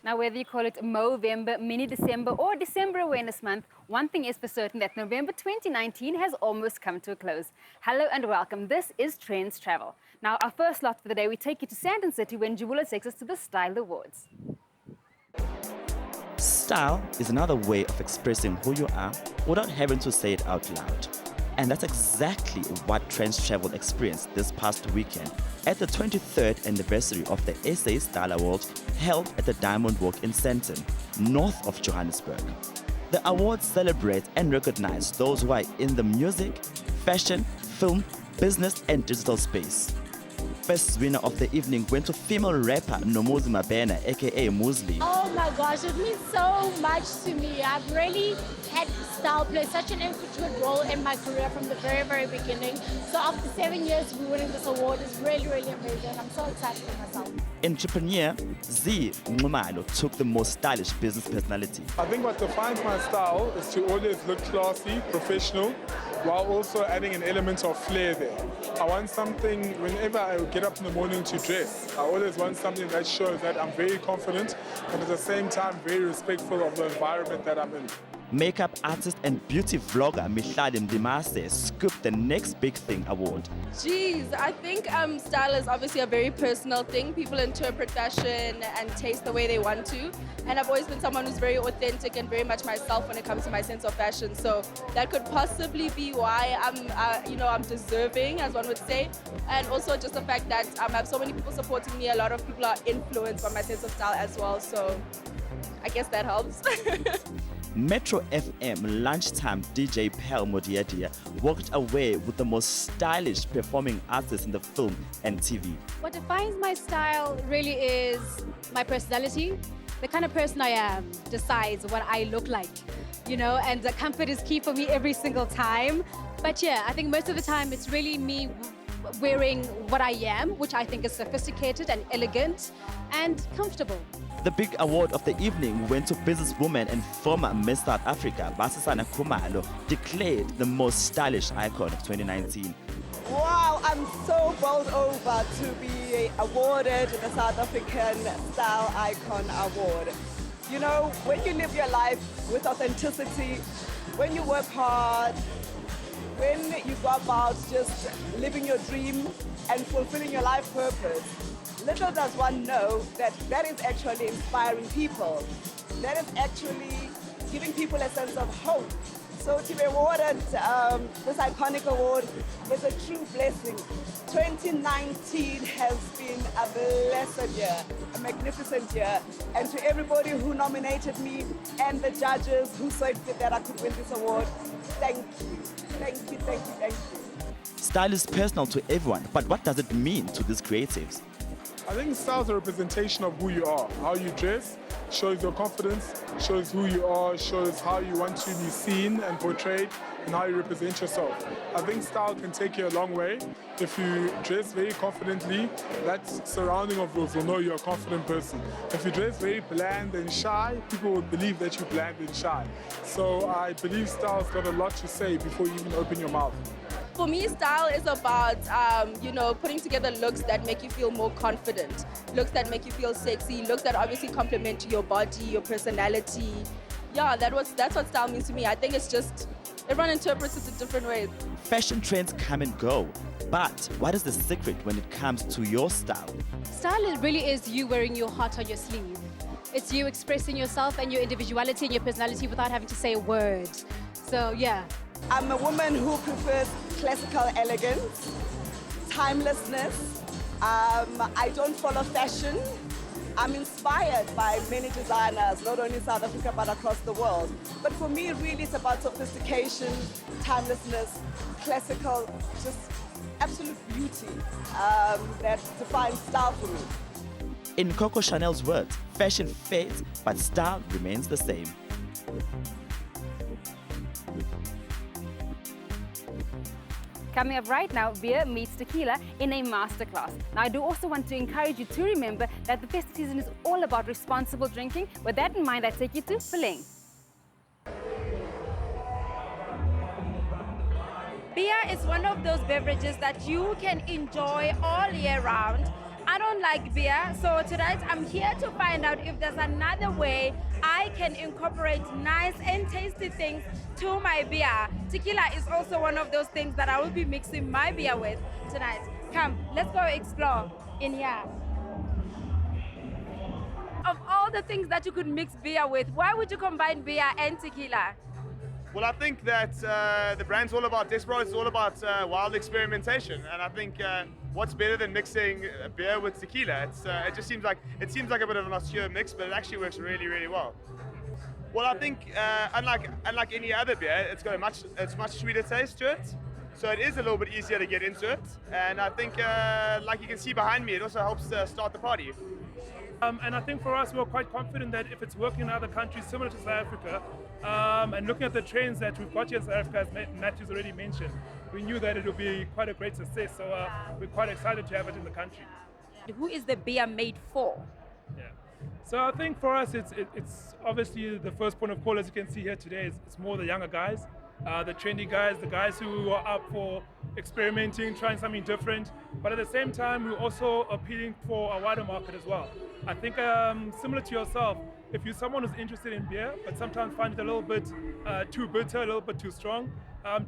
Now, whether you call it Movember, Mini December, or December Awareness Month, one thing is for certain that November 2019 has almost come to a close. Hello and welcome. This is Trendz Travel. Now, our first lot for the day, we take you to Sandton City when Jabula takes us to the Style Awards. Style is another way of expressing who you are without having to say it out loud. And that's exactly what Trendz Travel experienced this past weekend at the 23rd anniversary of the SA Style Awards held at the Diamond Walk in Sandton, north of Johannesburg. The awards celebrate and recognize those who are in the music, fashion, film, business and digital space. First winner of the evening went to female rapper Nomuzi Mabena, aka Musli. Oh my gosh, it means so much to me. I've really had style play such an integral role in my career from the very beginning. So after 7 years we winning this award is really amazing. I'm so excited for myself. Entrepreneur Z Ngumalo took the most stylish business personality. I think what defines my style is to always look classy, professional, while also adding an element of flair there. I want something, whenever I get up in the morning to dress, I always want something that shows that I'm very confident and at the same time very respectful of the environment that I'm in. Makeup artist and beauty vlogger Mihlali Mdimase scooped the Next Big Thing award. Geez, I think style is obviously a very personal thing. People interpret fashion and taste the way they want to. And I've always been someone who's very authentic and very much myself when it comes to my sense of fashion. So that could possibly be why I'm deserving, as one would say. And also just the fact that I have so many people supporting me. A lot of people are influenced by my sense of style as well. So I guess that helps. Metro FM lunchtime DJ Pearl Modiadia walked away with the most stylish performing artist in the film and TV. What defines my style really is my personality. The kind of person I am decides what I look like, and the comfort is key for me every single time. But yeah, I think most of the time it's really me wearing what I am, which I think is sophisticated and elegant and comfortable. The big award of the evening went to businesswoman and former Miss South Africa, Basisana Khumalo, declared the most stylish icon of 2019. Wow, I'm so bowled over to be awarded the South African Style Icon Award. When you live your life with authenticity, when you work hard, when you go about just living your dream and fulfilling your life purpose, little does one know that that is actually inspiring people. That is actually giving people a sense of hope. So to be awarded this iconic award is a true blessing. 2019 has been a blessed year, a magnificent year. And to everybody who nominated me and the judges who saw it fit that I could win this award, thank you. Thank you, thank you, thank you. Style is personal to everyone, but what does it mean to these creatives? I think style is a representation of who you are. How you dress shows your confidence, shows who you are, shows how you want to be seen and portrayed, and how you represent yourself. I think style can take you a long way. If you dress very confidently, that surrounding of yours will know you're a confident person. If you dress very bland and shy, people will believe that you're bland and shy. So I believe style's got a lot to say before you even open your mouth. For me, style is about, putting together looks that make you feel more confident, looks that make you feel sexy, looks that obviously complement your body, your personality. Yeah, that's what style means to me. I think it's just, everyone interprets it in different ways. Fashion trends come and go, but what is the secret when it comes to your style? Style really is you wearing your heart on your sleeve. It's you expressing yourself and your individuality and your personality without having to say a word. So yeah. I'm a woman who prefers classical elegance, timelessness. I don't follow fashion. I'm inspired by many designers, not only in South Africa but across the world. But for me, really, it's about sophistication, timelessness, classical, just absolute beauty that defines style for me. In Coco Chanel's words, fashion fades, but style remains the same. Coming up right now, beer meets tequila in a masterclass. Now, I do also want to encourage you to remember that the festive season is all about responsible drinking. With that in mind, I take you to Filling. Beer is one of those beverages that you can enjoy all year round. I don't like beer, so tonight I'm here to find out if there's another way I can incorporate nice and tasty things to my beer. Tequila is also one of those things that I will be mixing my beer with tonight. Come, let's go explore in here. Of all the things that you could mix beer with, why would you combine beer and tequila? Well, I think that the brand's all about Desperados. It's all about wild experimentation, and I think what's better than mixing beer with tequila? It just seems like a bit of an obscure mix, but it actually works really, really well. Well, I think unlike any other beer, it's got a much sweeter taste to it, so it is a little bit easier to get into it. And I think, like you can see behind me, it also helps start the party. And I think for us, we're quite confident that if it's working in other countries similar to South Africa, and looking at the trends that we've got here in South Africa, as Matthew's already mentioned, we knew that it would be quite a great success. So we're quite excited to have it in the country. Who is the beer made for? Yeah. So I think for us, it's obviously the first point of call, as you can see here today, it's more the younger guys, the trendy guys, the guys who are up for experimenting, trying something different. But at the same time, we're also appealing for a wider market as well. I think similar to yourself, if you're someone who's interested in beer, but sometimes find it a little bit too bitter, a little bit too strong,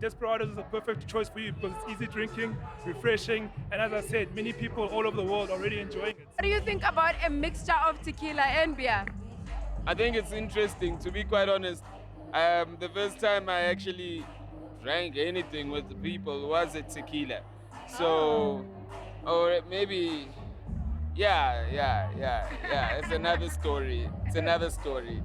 Desperados is a perfect choice for you because it's easy drinking, refreshing, and as I said, many people all over the world are already enjoying it. What do you think about a mixture of tequila and beer? I think it's interesting, to be quite honest. The first time I actually drank anything with the people was a tequila. So, or maybe, yeah, it's another story.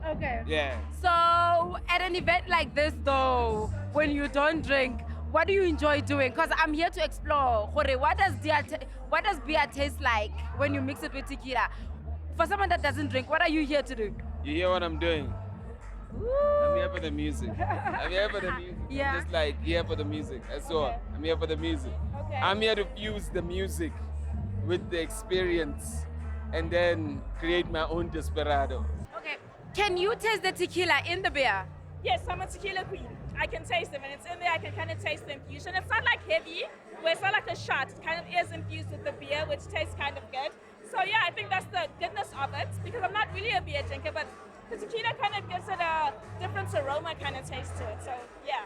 Okay. Yeah. So, at an event like this though, when you don't drink, what do you enjoy doing? Because I'm here to explore. What does beer taste like when you mix it with tequila? For someone that doesn't drink, what are you here to do? You hear what I'm doing? Woo. I'm here for the music. I'm here for the music. Yeah. I'm just like here for the music. That's all. Okay. I'm here for the music. Okay. I'm here to fuse the music with the experience and then create my own desperado. Okay. Can you taste the tequila in the beer? Yes, I'm a tequila queen. I can taste them, and it's in there. I can kind of taste the infusion. It's not like heavy, where it's not like a shot. It kind of is infused with the beer, which tastes kind of good. So yeah, I think that's the goodness of it, because I'm not really a beer drinker, but the tequila kind of gives it a different aroma kind of taste to it. So yeah.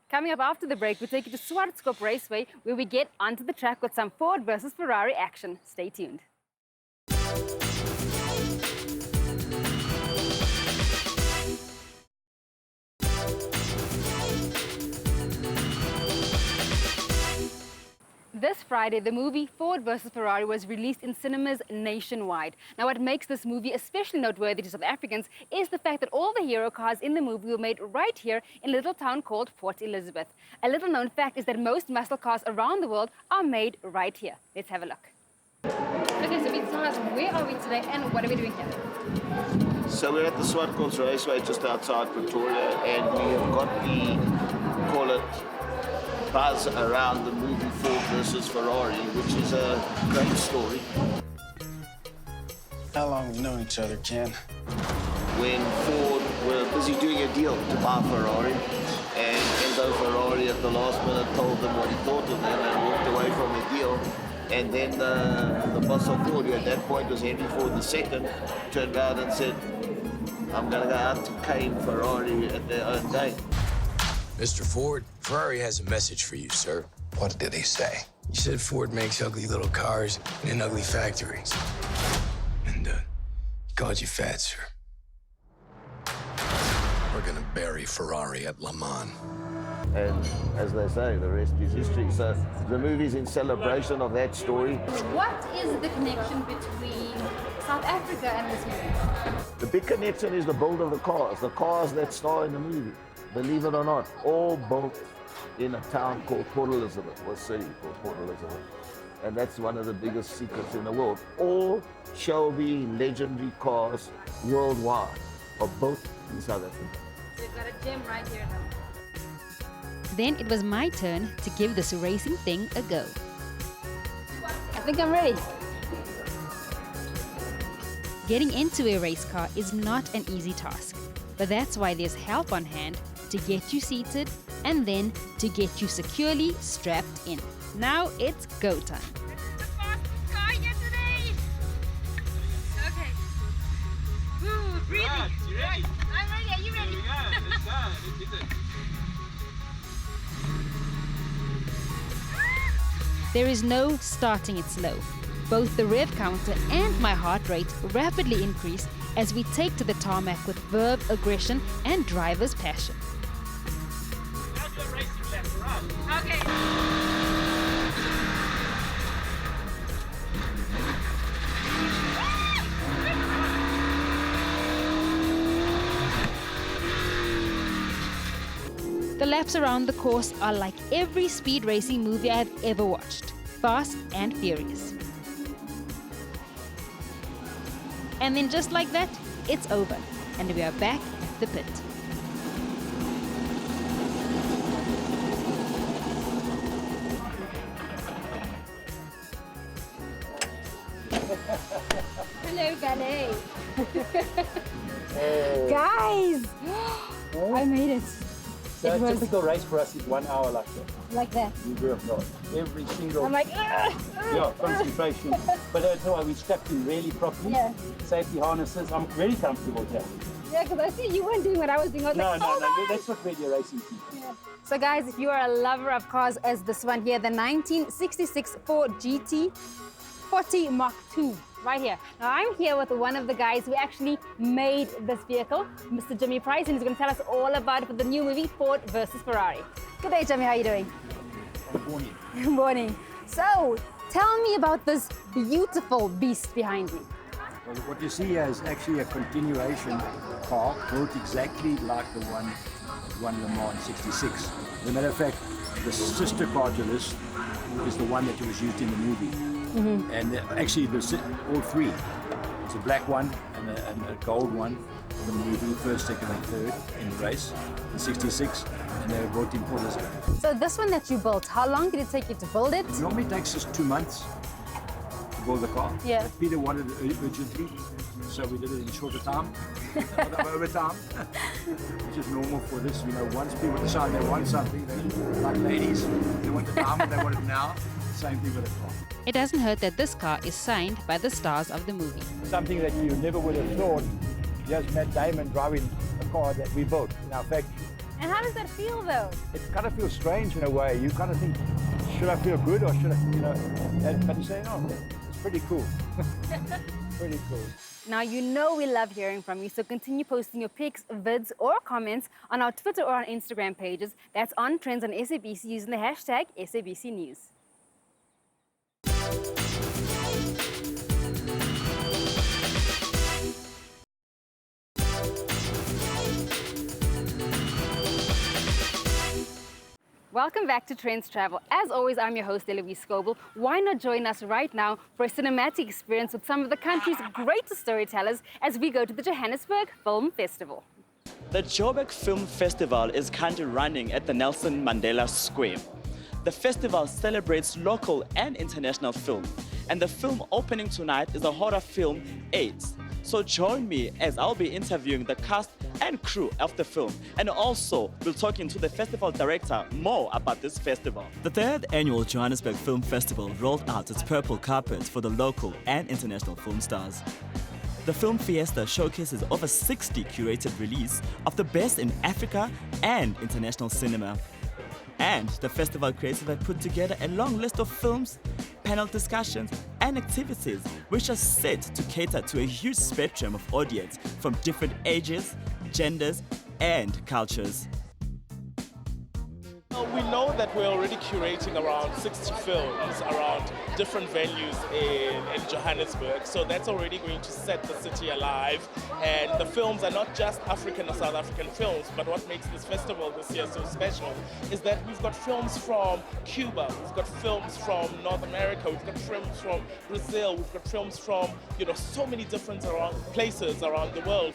Coming up after the break, we take you to Waterpark Raceway, where we get onto the track with some Ford versus Ferrari action. Stay tuned. This Friday, the movie Ford vs. Ferrari was released in cinemas nationwide. Now, what makes this movie especially noteworthy to South Africans is the fact that all the hero cars in the movie were made right here in a little town called Port Elizabeth. A little known fact is that most muscle cars around the world are made right here. Let's have a look. Okay, so tell us, where are we today and what are we doing here? So we're at the Waterpark Raceway just outside Pretoria, and we have got the, call it, buzz around the movie Ford versus Ferrari, which is a great story. How long have we known each other, Ken? When Ford were busy doing a deal to buy Ferrari, and Enzo Ferrari at the last minute told them what he thought of them and walked away from the deal. And then the boss of Ford, who at that point was Henry Ford II, turned around and said, I'm going to go out to cane Ferrari at their own day. Mr. Ford, Ferrari has a message for you, sir. What did he say? He said Ford makes ugly little cars in ugly factories. And he called you fat, sir. We're gonna bury Ferrari at Le Mans. And as they say, the rest is history. So the movie's in celebration of that story. What is the connection between South Africa and this movie? The big connection is the build of the cars that star in the movie. Believe it or not, all built in a town called Port Elizabeth, or city called Port Elizabeth. And that's one of the biggest secrets in the world. All Shelby legendary cars worldwide are built in South Africa. We've got a gem right here now. Then it was my turn to give this racing thing a go. I think I'm ready. Getting into a race car is not an easy task, but that's why there's help on hand to get you seated and then to get you securely strapped in. Now it's go time. This is the fastest car here today. You ready? I'm ready. Are you ready? Here we go. Let's go. Let's hit it. There is no starting it slow. Both the rev counter and my heart rate rapidly increase as we take to the tarmac with verve, aggression, and driver's passion. Now do a racing lap, right? Okay. The laps around the course are like every speed racing movie I've ever watched. Fast and furious. And then just like that, it's over. And we are back at the pit. Hello, Gale. Guys, I made it. So a typical race for us is 1 hour like that. Like that. We work hard. Every single... I'm like, yeah, concentration. But that's why we strapped in really properly. Yeah. Safety harnesses. I'm very comfortable here. Yeah, because I see you weren't doing what I was doing. I was like, No, that's what radio racing team. Yeah. So guys, if you are a lover of cars as this one here, the 1966 Ford GT 40 Mark II, right here. Now I'm here with one of the guys who actually made this vehicle, Mr. Jimmy Price, and he's going to tell us all about it for the new movie, Ford versus Ferrari. Good day, Jimmy, how are you doing? Good morning. Good morning. So, tell me about this beautiful beast behind me. Well, what you see here is actually a continuation car built exactly like the one Le Mans in 66. As a matter of fact, the sister car to this is the one that was used in the movie. Mm-hmm. And actually, all three. It's a black one and a gold one for the movie, first, second, and third in the race in 66, and they were brought in for this. So this one that you built, how long did it take you to build it? It normally takes us 2 months to build the car. Yeah. Peter wanted it urgently, so we did it in shorter time, over time, which is normal for this. You know, once people decide they want something, they, like ladies, they want the time and they want it now. Same thing with a car. It doesn't hurt that this car is signed by the stars of the movie. Something that you never would have thought, just Matt Damon driving a car that we built in our factory. And how does that feel though? It kind of feels strange in a way. You kind of think, should I feel good or should I, you know, but you say, no, it's pretty cool. Pretty cool. Now, you know we love hearing from you, so continue posting your pics, vids, or comments on our Twitter or our Instagram pages. That's on Trendz on SABC using the hashtag SABC News. Welcome back to Trendz Travel. As always, I'm your host, Eloise Scoble. Why not join us right now for a cinematic experience with some of the country's greatest storytellers as we go to the Johannesburg Film Festival. The Joburg Film Festival is currently running at the Nelson Mandela Square. The festival celebrates local and international film, and the film opening tonight is the horror film AIDS. So join me as I'll be interviewing the cast and crew of the film, and also we'll talking to the festival director more about this festival. The third annual Johannesburg Film Festival rolled out its purple carpet for the local and international film stars. The Film Fiesta showcases over 60 curated releases of the best in Africa and international cinema. And the festival creative have put together a long list of films, panel discussions, and activities which are set to cater to a huge spectrum of audience from different ages, genders, and cultures. We know that we're already curating around 60 films around different venues in Johannesburg, so that's already going to set the city alive. And the films are not just African or South African films, but what makes this festival this year so special is that we've got films from Cuba, we've got films from North America, we've got films from Brazil, we've got films from, you know, so many different places around the world.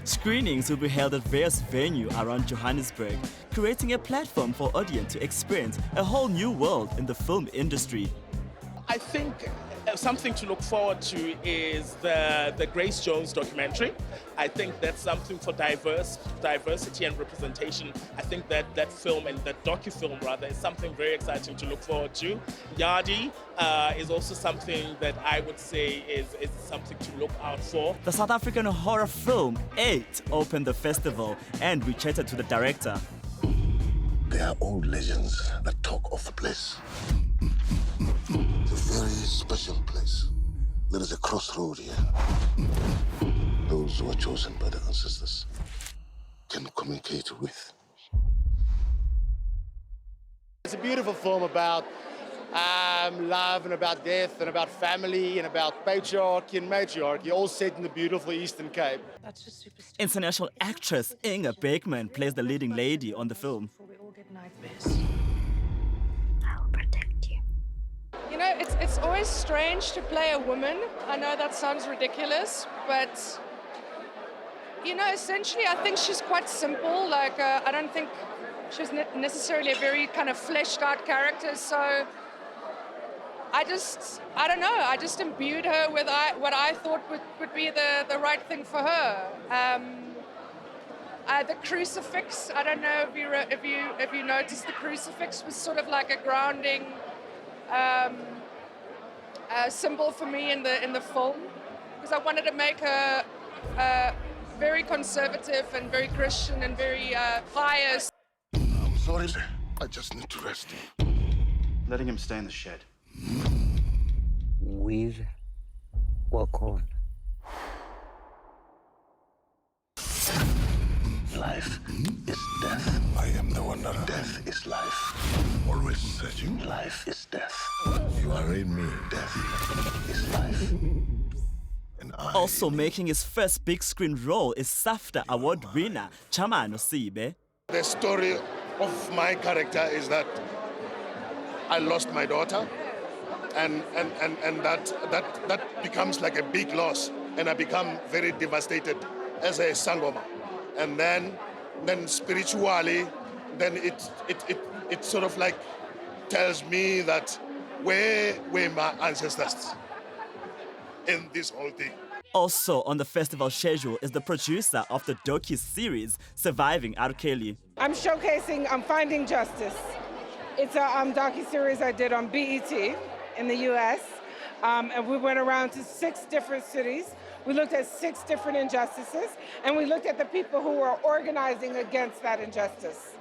Screenings will be held at various venues around Johannesburg, creating a platform for audience to experience a whole new world in the film industry. I think Something to look forward to is the Grace Jones documentary. I think that's something for diversity and representation. I think that film, and that docu-film rather, is something very exciting to look forward to. Yardie is also something that I would say is something to look out for. The South African horror film 8 opened the festival, and we chatted to the director. There are old legends that talk of the place. It's a very special place. There is a crossroad here. Those who are chosen by the ancestors can communicate with. It's a beautiful film about love and about death and about family and about patriarchy and matriarchy, all set in the beautiful Eastern Cape. That's just super stupid. International actress Inga Beekman plays the leading lady on the film. I'll protect you. You know, it's always strange to play a woman. I know that sounds ridiculous, but, you know, essentially I think she's quite simple. Like, I don't think she's necessarily a very kind of fleshed out character, so I don't know, I just imbued her with what I thought would be the right thing for her. The crucifix, I don't know if you noticed, the crucifix was sort of like a grounding symbol for me in the film, because I wanted to make her very conservative and very Christian and very pious. I'm sorry, sir. I just need to rest. Letting him stay in the shed. We'll walk on. Life is death. I am the one that death is life. Always searching. Life is death. You are in me. Death is life. And Also making his first big screen role is SAFTA award winner Chamano Sibe. The story of my character is that I lost my daughter, and that becomes like a big loss, and I become very devastated as a sangoma. And then spiritually, then it sort of like tells me that where were my ancestors in this whole thing. Also on the festival schedule is the producer of the docu-series Surviving R. Kelly. I'm showcasing Finding Justice. It's a docu-series I did on BET in the US. And we went around to 6 different cities. We looked at 6 different injustices, and we looked at the people who were organizing against that injustice.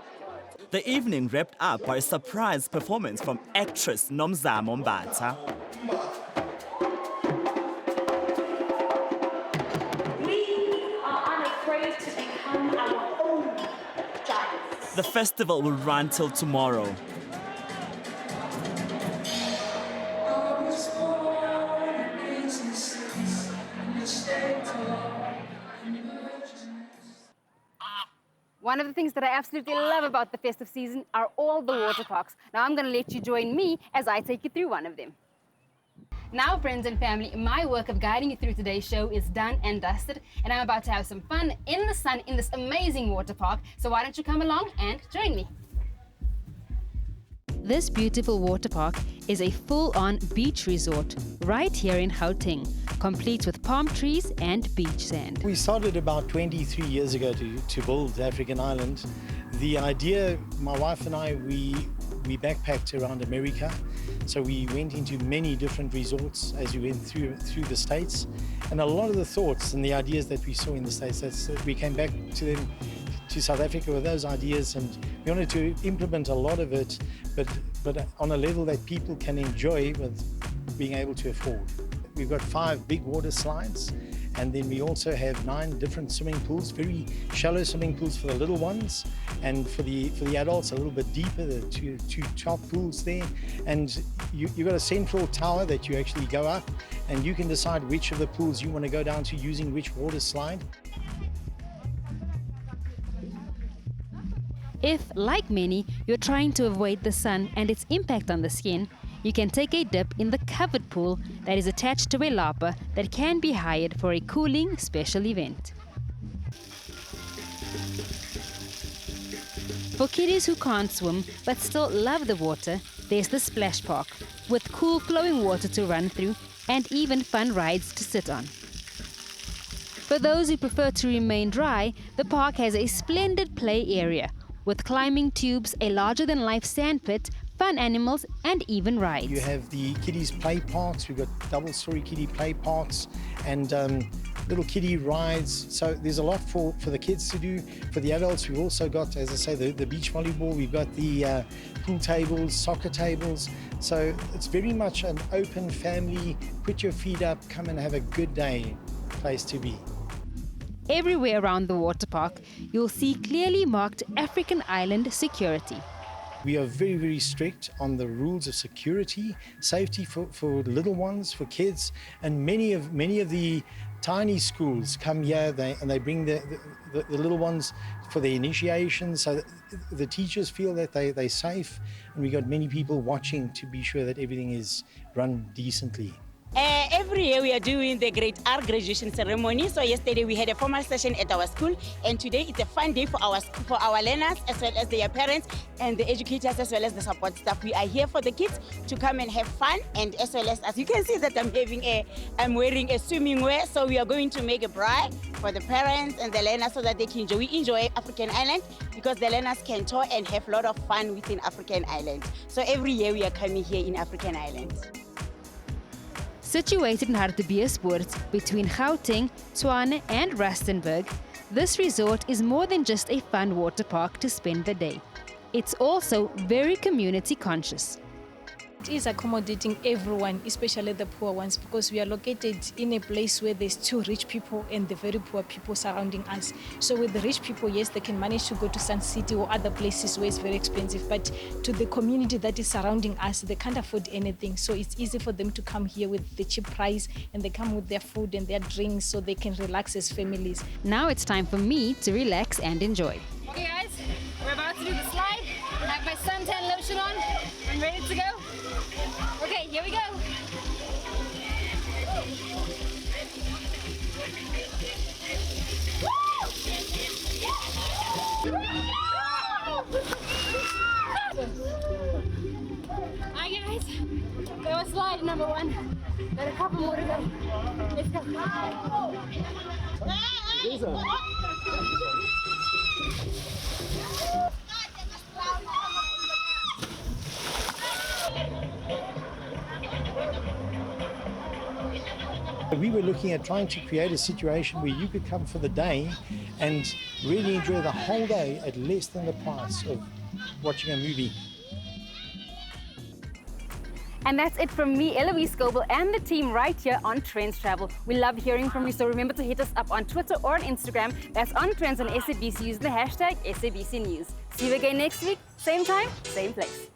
The evening wrapped up by a surprise performance from actress Nomzamo Mbatha. We are unafraid to become our own giants. The festival will run till tomorrow. One of the things that I absolutely love about the festive season are all the water parks. Now I'm going to let you join me as I take you through one of them. Now, friends and family, my work of guiding you through today's show is done and dusted, and I'm about to have some fun in the sun in this amazing water park. So why don't you come along and join me? This beautiful water park is a full-on beach resort right here in Gauteng, complete with palm trees and beach sand. We started about 23 years ago to build African Island. The idea, my wife and I, we backpacked around America. So we went into many different resorts as we went through the States. And a lot of the thoughts and the ideas that we saw in the States, we came back to them, to South Africa with those ideas, and we wanted to implement a lot of it, but on a level that people can enjoy with being able to afford. We've got 5 big water slides, and then we also have 9 different swimming pools, very shallow swimming pools for the little ones, and for the adults a little bit deeper, the two top pools there. And you've got a central tower that you actually go up, and you can decide which of the pools you want to go down to using which water slide. If, like many, you're trying to avoid the sun and its impact on the skin, you can take a dip in the covered pool that is attached to a lapa that can be hired for a cooling special event. For kiddies who can't swim but still love the water, there's the splash park, with cool flowing water to run through and even fun rides to sit on. For those who prefer to remain dry, the park has a splendid play area with climbing tubes, a larger-than-life sandpit, fun animals, and even rides. You have the kiddies play parks. We've got double-story kiddie play parks and little kiddie rides. So there's a lot for the kids to do. For the adults, we've also got, as I say, the beach volleyball. We've got the pool tables, soccer tables. So it's very much an open family, put your feet up, come and have a good day place to be. Everywhere around the water park, you'll see clearly marked African island security. We are very, very strict on the rules of security, safety for little ones, for kids, and many of the tiny schools come here and they bring the little ones for their initiation, so the teachers feel that they're safe, and we got many people watching to be sure that everything is run decently. Every year we are doing our graduation ceremony. So yesterday we had a formal session at our school, and today it's a fun day for our learners as well as their parents and the educators as well as the support staff. We are here for the kids to come and have fun, and as well as you can see that I'm wearing a swimming wear. So we are going to make a bra for the parents and the learners so that they can enjoy African Island, because the learners can tour and have a lot of fun within African Island. So every year we are coming here in African Island. Situated in Hartbeespoort between Gauteng, Tshwane and Rustenburg, this resort is more than just a fun water park to spend the day. It's also very community conscious. It is accommodating everyone, especially the poor ones, because we are located in a place where there's two rich people and the very poor people surrounding us. So with the rich people, yes, they can manage to go to Sun City or other places where it's very expensive, but to the community that is surrounding us, they can't afford anything. So it's easy for them to come here with the cheap price, and they come with their food and their drinks so they can relax as families. Now it's time for me to relax and enjoy. Okay guys, we're about to do the slide. I have my suntan lotion on. I'm ready to go. Okay, here we go. Hi guys, that was slide number 1. Got a couple more to go. Let's go. We were looking at trying to create a situation where you could come for the day and really enjoy the whole day at less than the price of watching a movie. And that's it from me, Eloise Goebel, and the team right here on Trendz Travel. We love hearing from you, so remember to hit us up on Twitter or on Instagram. That's on Trendz on SABC using the hashtag SABC News. See you again next week, same time, same place.